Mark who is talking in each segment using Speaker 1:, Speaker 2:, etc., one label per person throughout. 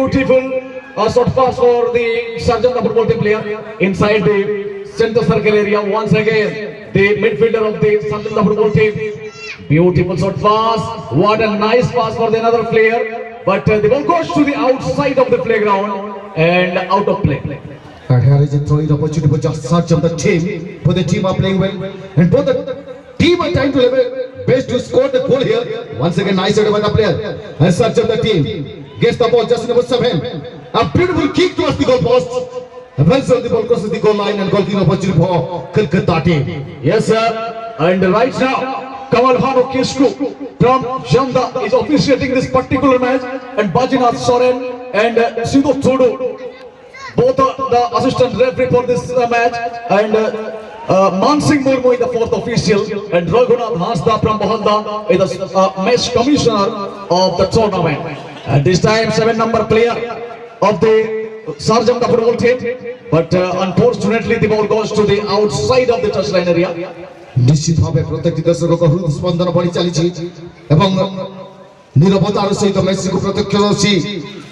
Speaker 1: Beautiful shot pass for the Sarjan, the football team player, inside the center circle area. Once again, the midfielder of the Sarjan, the football team. Beautiful shot pass. What a nice pass for the another player. But the ball goes to the outside of the playground and out of play.
Speaker 2: And here is a throwing opportunity for just Sarjan, the team. Both the team are playing well, and both the team are trying to level best to score the goal here. Once again, nice header by the player. And Sarjan, the team, gets the ball just in number 7. A beautiful kick towards the goal post. Eventually the ball crosses the goal line and goal opportunity for Kolkata team.
Speaker 1: Yes, sir. And right now, Kamalbhanu Kishku from Jamda is officiating this particular match, and Bajinath Soren and Sidhu Thodu, both the assistant referee for this match, and Mansingh Murmu is the fourth official, and Raghunath Hasda from Bahalda is the match commissioner of the tournament. And this time 7-number player of the Sarjan, the football team, but unfortunately the ball goes to the outside of the touchline area.
Speaker 2: निश्चित भावे प्रत्येक दर्शक को हृदय स्पंदन बढ़ी चली एवं निरवतार सहित match को प्रत्यक्षदर्शी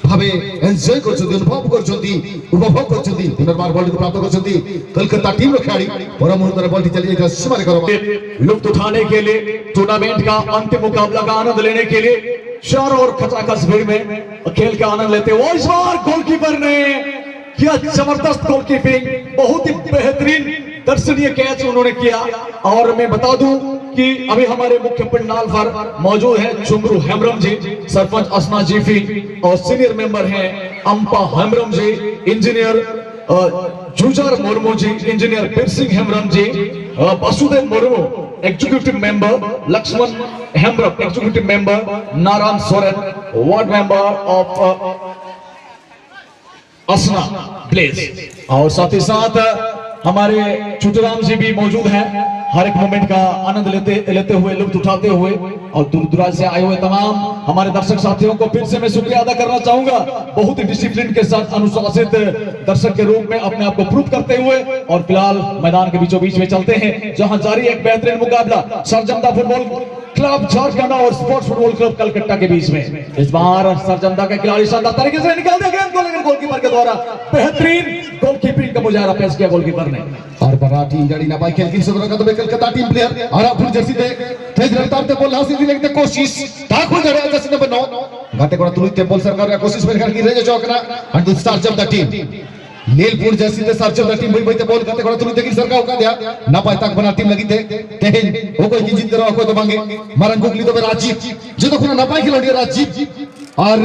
Speaker 2: भावे एंजॉय करछथि अनुभव करछथि उपभोग करछथि पुनर्बार बॉल को प्राप्त करछथि कोलकाता टीम रो खिलाड़ी पर मुहूर्त बॉल चली जाए सीमा रेखा
Speaker 1: लुत्फ उठाने के लिए टूर्नामेंट का अंतिम मुकाबला का आनंद लेने के लिए चारों ओर खचाखच भीड़ में खेल का आनंद लेते हुए इस बार गोलकीपर ने किया जबरदस्त गोलकीपिंग, बहुत ही बेहतरीन दर्शनीय कैच उन्होंने किया। और मैं बता दूं कि अभी हमारे मुख्य पंडाल पर मौजूद है चुमरू हेम्ब्रम जी, सरपंच असना जीफी, और सीनियर मेंबर हैं Ampa Hembram ji, engineer Jujar Murmu ji, engineer Bir Singh Hembram ji, Vasudev Murmu executive member, Laxman Hembram executive member, Narayan Soren ward member of Asna place, और साथ ही साथ हमारे चुटराम जी भी मौजूद हैं। हर एक मोमेंट का आनंद लेते हुए, लुत्फ उठाते हुए, और दूर दराज से आए हुए तमाम हमारे दर्शक साथियों को फिर से मैं शुक्रिया अदा करना चाहूंगा। बहुत ही डिसिप्लिन के साथ अनुशासित दर्शक के रूप में अपने आप को प्रूव करते हुए, और फिलहाल मैदान के बीचों बीच में चलते हैं जहां जारी एक बेहतरीन मुकाबला सरजमदा फुटबॉल क्लब झारखंड और स्पोर्ट्स फुटबॉल क्लब कलकत्ता के बीच में। इस बार सरजमदा के खिलाड़ी शानदार तरीके से निकाल दिया गेंद को, लेकिन गोलकीपर के द्वारा बेहतरीन गोलकीपिंग का मुजाहरा पेश किया गोलकीपर ने।
Speaker 2: और बराठी इंजरी ना बाइक खेल सदर का तो कलकत्ता टीम प्लेयर और फुल जर्सी दे तेज रफ्तार ते बॉल हासिल दिले के कोशिश ताको जड़े जर्सी नंबर 9 घाटे कोड़ा तुलित ते बॉल सरकार का कोशिश में करके रेज चौकना and the Sarjamda team Nilpur jersey ते सरजमदा टीम वही ते बॉल घाटे कोड़ा तुलित की सरकार का दिया ना पाए तक बना टीम लगी थे तेज वो कोई की जीत रहा कोई तो मांगे मारन गुगली तो राजीव जो तो खुना ना पाए खिलाड़ी राजीव और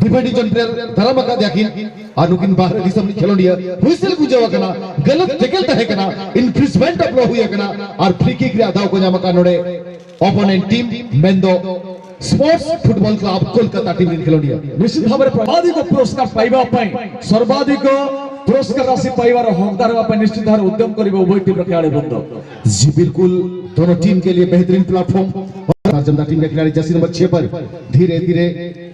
Speaker 2: डिफेंडिंग प्लेयर धर्म का देखिन अनुकिन बाहर दिसम खेलोंडिया हुइसल गुजवा कना गलत टेकल है कना इन्फ्रिजमेंट अप्रो हुई कना और फ्री किक रे आधा को जामा कानोडे ओपोनेंट टीम मेंदो sports football club Kolkata team खेलोंडिया
Speaker 1: निश्चित भाବରେ सर्वाधिक पुरस्कार पाइबा ପାଇଁ सर्वाधिक पुरस्कार राशि पाइबार हकदार हेबा ପାଇଁ निश्चित भाବରେ उद्यम करिबे उभय टीम खिलाड़ी बंद।
Speaker 2: जी बिल्कुल, दोनों टीम के लिए बेहतरीन प्लेटफॉर्म। सरजमदा टीम के खिलाड़ी जर्सी नंबर 6 पर धीरे धीरे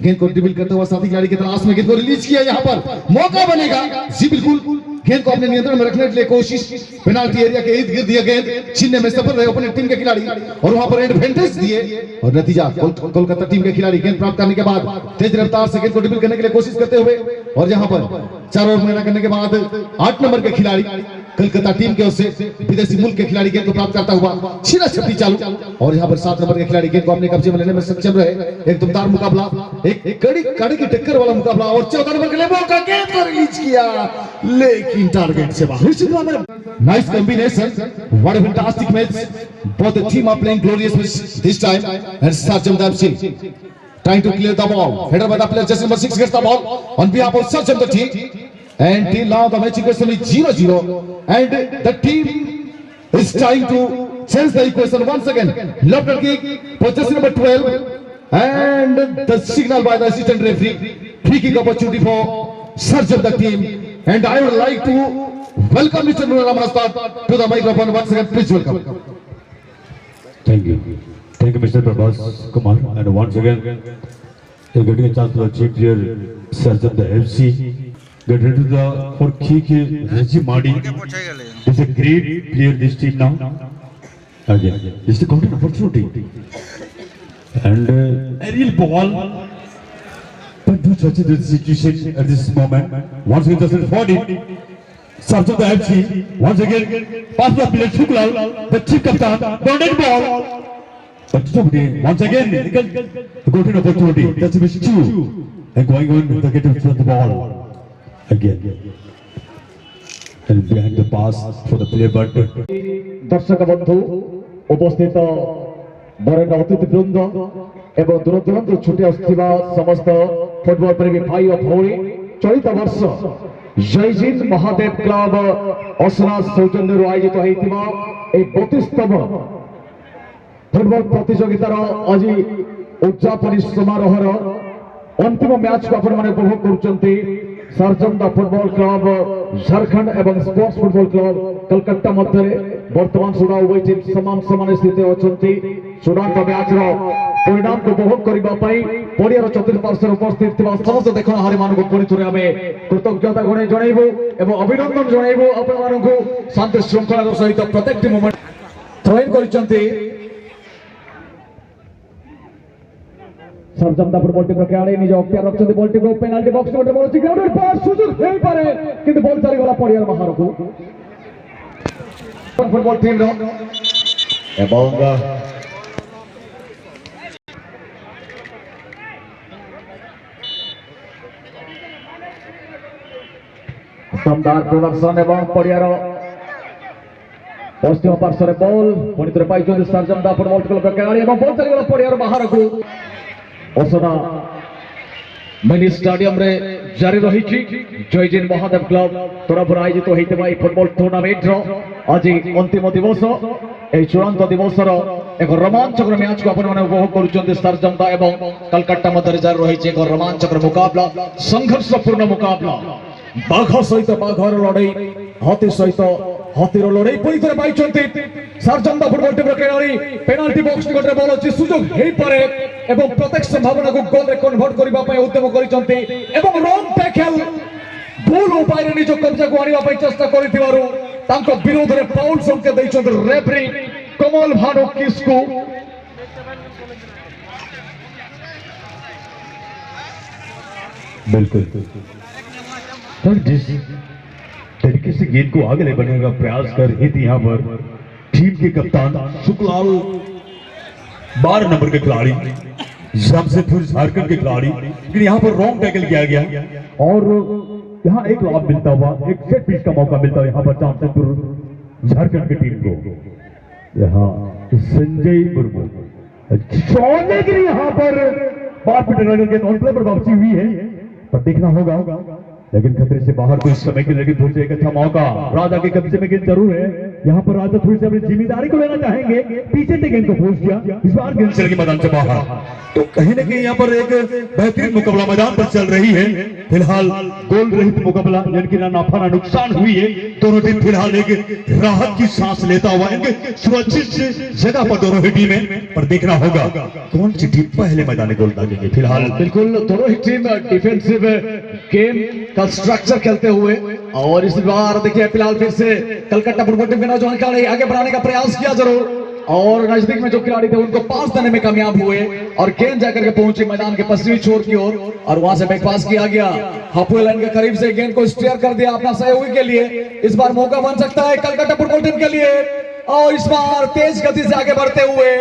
Speaker 2: गेंद को ड्रिबल करते हुए साथी खिलाड़ी की तलाश में गेंद को रिलीज किया। यहाँ पर मौका बनेगा। जी बिल्कुल, गेंद को अपने नियंत्रण में रखने के लिए कोशिश, पेनाल्टी एरिया के इर्द गिर्द दिया गेंद छीनने में सफल रहे अपने टीम के खिलाड़ी और वहां पर एडवांटेज दिए, और नतीजा कोलकाता टीम के खिलाड़ी गेंद प्राप्त करने के बाद तेज रफ्तार से गेंद को ड्रिबल करने के लिए कोशिश करते हुए, और यहाँ पर चारों ओर मेहनत करने के बाद 8 नंबर के खिलाड़ी कोलकाता टीम के ओर से विदेशी मुल्क के खिलाड़ी गेंद को प्राप्त करता हुआ छीना छपी चालू, और यहाँ पर 7 नंबर के खिलाड़ी गेंद को अपने कब्जे में लेने में सक्षम रहे। एक दमदार मुकाबला, एक कड़ी की टक्कर वाला मुकाबला, और 14 नंबर के लिए मौका गेंद को रिलीज किया लेकिन टारगेट से बाहर। Nice combination, what a fantastic match, both the team are playing glorious match this time, and Sarjamda FC trying to clear the ball, header by the player just number 6 gets the ball on behalf of Sarjamda team, and till now the match equation is 0-0, and the team is trying to change the equation once again. Left kick for just number 12, and the signal by the assistant referee, free kick opportunity for Sarjamda team, and I would like to welcome Mr. Nur Ramanastad to the microphone once again. Please welcome.
Speaker 3: Thank you, Mr. Prabhas Kumar, and once again, you're getting a chance to achieve your Sarjamda FC. Get ready to for kick Reggie Mardi. He's a great player this team now. Again, this is the golden opportunity, and aerial ball, but do judge the situation at this moment. Once again, just 40. Sergeant the FC. Once again, pass the play Shuklal, the chief captain, downed ball. But somebody, once again, the golden opportunity. That's a miss two. And going on, the get of the ball. Again. And behind the pass for the play, but
Speaker 1: দর্শক বন্ধু উপস্থিত বরেণ্য অতিথিবৃন্দ এবং দূর দূরান্ত ছুটে আসুଥିବା ସମସ୍ତ ফুটবল প্রেমী ভাই ଓ ଭଉଣୀ ଚଳିତ ବର୍ଷ ଜୟଜିତ ମହାଦେବ କ୍ଲବ ଅସନା ସୌଜନ୍ୟରୁ ଆୟୋଜିତ ହୋଇଥିବା ଏହି 32ତମ ফুটবল ପ୍ରତିଯୋଗିତାର ଆଜି ଉଦ୍ଯାପନୀ ସମାରୋହର अंतिम मैच को आपण माने उपभोग करुचंती सरजंदा फुटबॉल क्लब झारखंड एवं स्पोर्ट्स फुटबॉल क्लब कलकत्ता मध्य वर्तमान सुधा उभय टीम समान समान स्थिति अछंती चूड़ांत मैच रो परिणाम को उपभोग करबा पई पडियार चतुर्पार्श्व उपस्थित थिबा समस्त देखणहारी मानको पुणी थोरे आमे कृतज्ञता गुणे जणाइबो एवं अभिनंदन जणाइबो आपण मानको शांति श्रृंखलार सहित प्रत्येक मोमेंट थ्रोइन करिसंती सरजंदा फुटबॉल टीम खेलाड़ी निज अख्तियार रखते बॉल को पेनाल्टी बॉक्स में बॉल अछि ग्राउंड पास सुযোগ हेई पारे किंतु बॉल चली गला पडियार बाहर को फुटबॉल टीम रो एवं शानदार प्रोडक्शन एवं पडियार पश्चिम पार्श्व बॉल पुणी थोड़े पाई सरजंदा फुटबॉल क्लब खेलाड़ी एवं बॉल चली गला पडियार बाहर को असना मिनी स्टेडियम रे जारी रही जयजित महादेव क्लब तरफ आयोजित होता फुटबॉल टूर्नामेंट आज अंतिम दिवस ए चूड़ांत दिवस एक रोमांचकर मैच को आपण माने उपभोग करुचंती सरजंदा एवं कलकत्ता मध्य जारी रही एक रोमांचकर मुकाबला संघर्षपूर्ण मुकाबला बाघ सहित बाघर लड़ई हाथी सहित हाथीर लड़ई पुणी थे पाई सरजंदा फुटबॉल टीम खेलाड़ी पेनाल्टी बॉक्स निकट बॉल अच्छी सुযোগ हेई पारे एवं प्रत्येक संभावना को गोल रे कन्वर्ट करबा पय उद्यम करिसंती एवं रॉन्ग टैकल भूल उपाय रे निज कब्जा को आनिबा पय चेष्टा करिथिबारु तांको विरोध रे फाउल संकेत दैछंती रेफरी कमल भानु किसको
Speaker 3: बिल्कुल सर जिस तरीके से गेंद को आगे ले बढ़ने का प्रयास कर रही थी यहाँ पर टीम के कप्तान शुक्लाल 12 नंबर के खिलाड़ी जमशेदपुर झारखंड के खिलाड़ी लेकिन यहाँ पर रॉन्ग टैकल किया गया और यहाँ एक लाभ मिलता हुआ एक सेट पीस का मौका मिलता हुआ यहाँ पर जमशेदपुर झारखंड की टीम को यहाँ संजय मुर्मू छोड़ने के लिए यहाँ पर बात पिटने के नॉन प्ले पर वापसी हुई है पर देखना होगा लेकिन खतरे से बाहर कुछ समय के लिए थोड़ी एक अच्छा मौका राजा के कब्जे में गेंद जरूर है यहाँ पर राजा थोड़ी सी अपनी जिम्मेदारी को लेना चाहेंगे पीछे से गेंद को फोर्स किया इस बार गेंद चल के मैदान से बाहर तो कहीं ना कहीं यहाँ पर एक बेहतरीन मुकाबला मैदान पर चल रही है फिलहाल गोल रहित मुकाबला जिनकी ना नाफा ना नुकसान हुई है दोनों टीम फिलहाल एक राहत की सांस लेता हुआ इनके सुरक्षित जगह पर दोनों ही टीमें पर देखना होगा कौन सी टीम पहले मैदान गोल दागेगी फिलहाल
Speaker 1: बिल्कुल दोनों ही टीम डिफेंसिव गेम का स्ट्रक्चर खेलते हुए और इस बार देखिए फिलहाल फिर से कलकत्ता फुटबॉल टीम के नौजवान खिलाड़ी आगे बढ़ाने का प्रयास किया जरूर और नजदीक में जो खिलाड़ी थे उनको पास देने में कामयाब हुए और गेंद जाकर के पहुंची मैदान के पश्चिमी छोर की ओर और वहां से बैक पास किया गया हाफवे लाइन के करीब से गेंद को स्टीयर कर दिया अपना सहयोगी के लिए इस बार मौका बन सकता है कलकत्ता फुटबॉल टीम के लिए और इस बार तेज गति से आगे बढ़ते हुए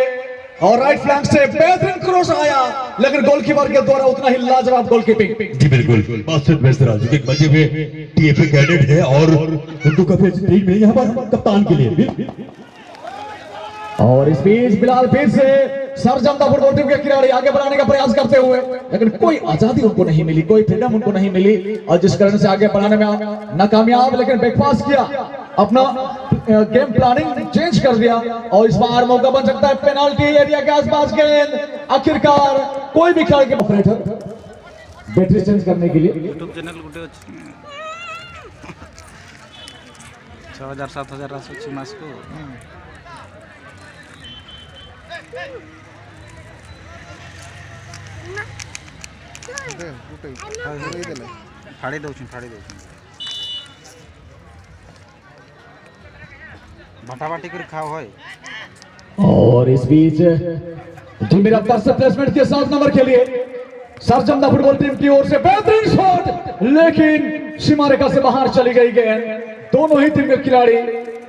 Speaker 1: और राइट फ्लैंक से बेहतरीन क्रॉस आया लेकिन गोलकीपर के द्वारा उतना ही लाजवाब गोलकीपिंग
Speaker 3: जी बिल्कुल बादशाह बेस्तराज के मजे में टीएफए कैडेट है और उनको काफी अच्छी टीम है यहाँ पर कप्तान के लिए
Speaker 1: और इस बीच बिलाल फिर से सरजंदा फुटबॉल टीम के खिलाड़ी आगे बढ़ाने का प्रयास करते हुए लेकिन कोई आजादी उनको नहीं मिली कोई फ्रीडम उनको नहीं मिली और जिस कारण से आगे बढ़ाने में नाकामयाब लेकिन ब्रेकफास्ट किया अपना गेम प्लानिंग चेंज कर दिया और इस बार मौका बन सकता है पेनाल्टी एरिया के आसपास गेंद आखिरकार कोई भी खिलाड़ी के ऑपरेटर बैटरी चेंज करने के लिए
Speaker 4: यूट्यूब चैनल गुटे अछि 6000 7000 आसुछि मास को फाड़ी दउछि बाटाबाटी कर खाओ होय
Speaker 1: और इस बीच धीमी रफ्तार से प्लेसमेंट के 7 नंबर के लिए सरजमदा फुटबॉल टीम की ओर से बेहतरीन शॉट, लेकिन सीमा रेखा से बाहर चली गई गेंद। दोनों ही टीम के खिलाड़ी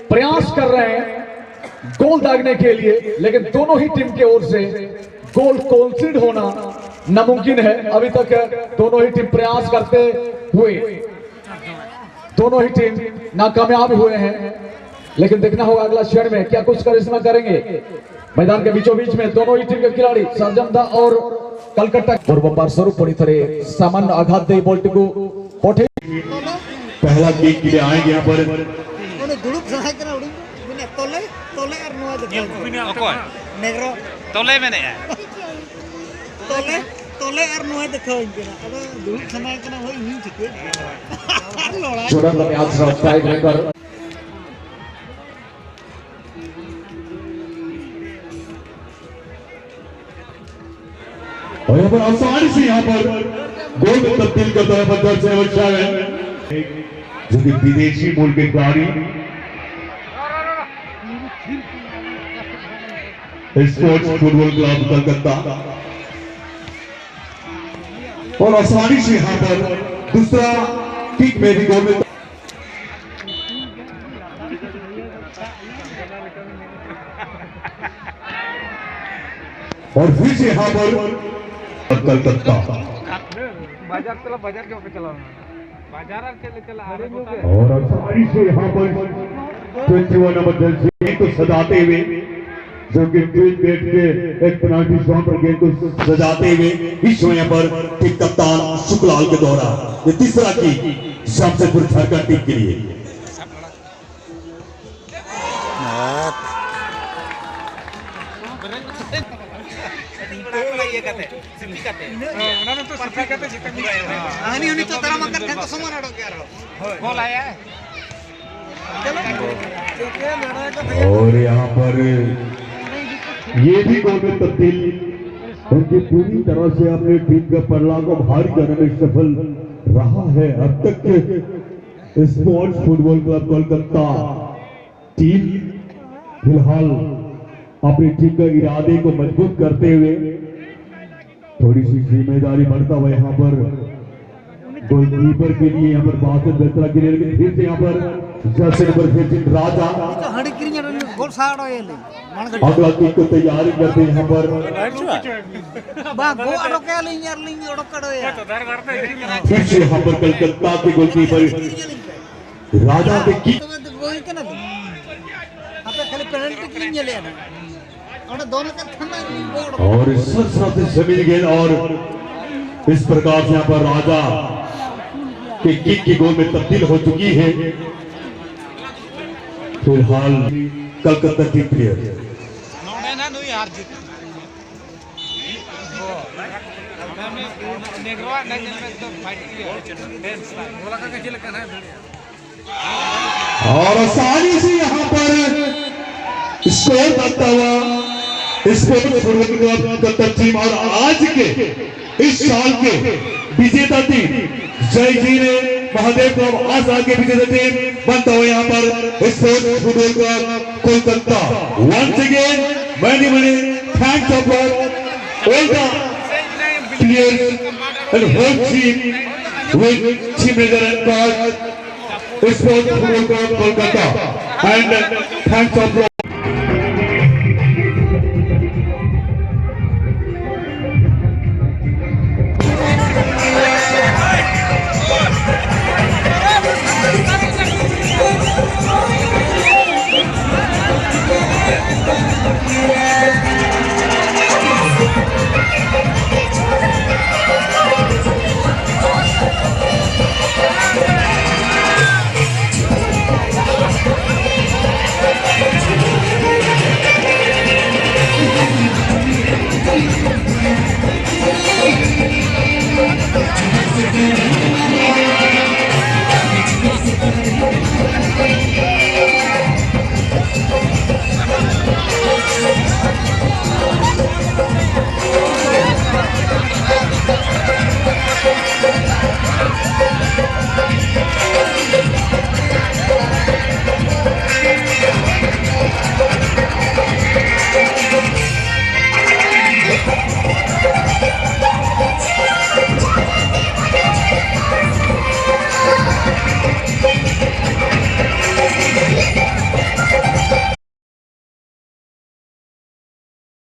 Speaker 1: प्रयास कर रहे हैं गोल दागने के लिए, लेकिन दोनों ही टीम की ओर से गोल कंसीड होना नामुमकिन है। अभी तक दोनों ही टीम प्रयास करते हुए दोनों ही टीम नाकामयाब हुए हैं, लेकिन देखना होगा अगला क्षण में क्या कुछ करिश्मा करेंगे। मैदान के बीचों बीच में दोनों ही टीम के खिलाड़ी सरजमदा और कलकत्ता पूर्व स्वरूप पूरी तरह सामान्य आघात दे बॉल को पठे
Speaker 3: पहला किक के लिए आएंगे यहाँ पर और यहाँ पर आसानी से यहाँ पर गोल में तब्दील करता है बंदर से बच्चा है जो कि विदेशी मूल के खिलाड़ी स्पोर्ट्स फुटबॉल क्लब कलकत्ता, और आसानी से यहाँ पर दूसरा किक में भी गोल में और फिर से यहाँ पर कलकत्ता और आसानी से यहाँ पर 21 नंबर जर्सी को सजाते हुए, जो कि ट्विन बेट के एक पेनाल्टी शॉट पर गेंद को सजाते हुए इस समय यहाँ पर टीम कप्तान शुक्लाल के द्वारा ये तीसरा की जमशेदपुर झारखंड टीम के लिए। और यहाँ पर ये भी गोल में तब्दील उनकी पूरी तरह से अपने टीम का पल्ला को भारी करने में सफल रहा है। अब तक sports football club Kolkata team फिलहाल अपनी टीम का इरादे को मजबूत करते हुए थोड़ी सी जिम्मेदारी बढ़ता हुआ यहाँ पर गोलकीपर के लिए यहाँ पर बासठ बेहतरा के लिए, लेकिन फिर से यहाँ पर जैसे नंबर 15 राजा अगला किक को तैयारी करते हैं यहाँ पर फिर से यहाँ पर कलकत्ता के गोलकीपर राजा के किक और जमीन गेंद, और इस प्रकार से यहाँ पर राजा के किक की गोल में तब्दील हो चुकी है फिलहाल कलकत्ता टीम प्लेयर। और आसानी से यहाँ पर स्कोर करता हुआ sports football club Calcutta team और आज के इस साल के विजेता टीम जय जी ने महादेव क्लब आज साल के विजेता टीम बनता हुआ यहाँ पर sports football club Kolkata. Once again many thanks of all the players and whole team with team leader and coach sports football club Kolkata, and thanks of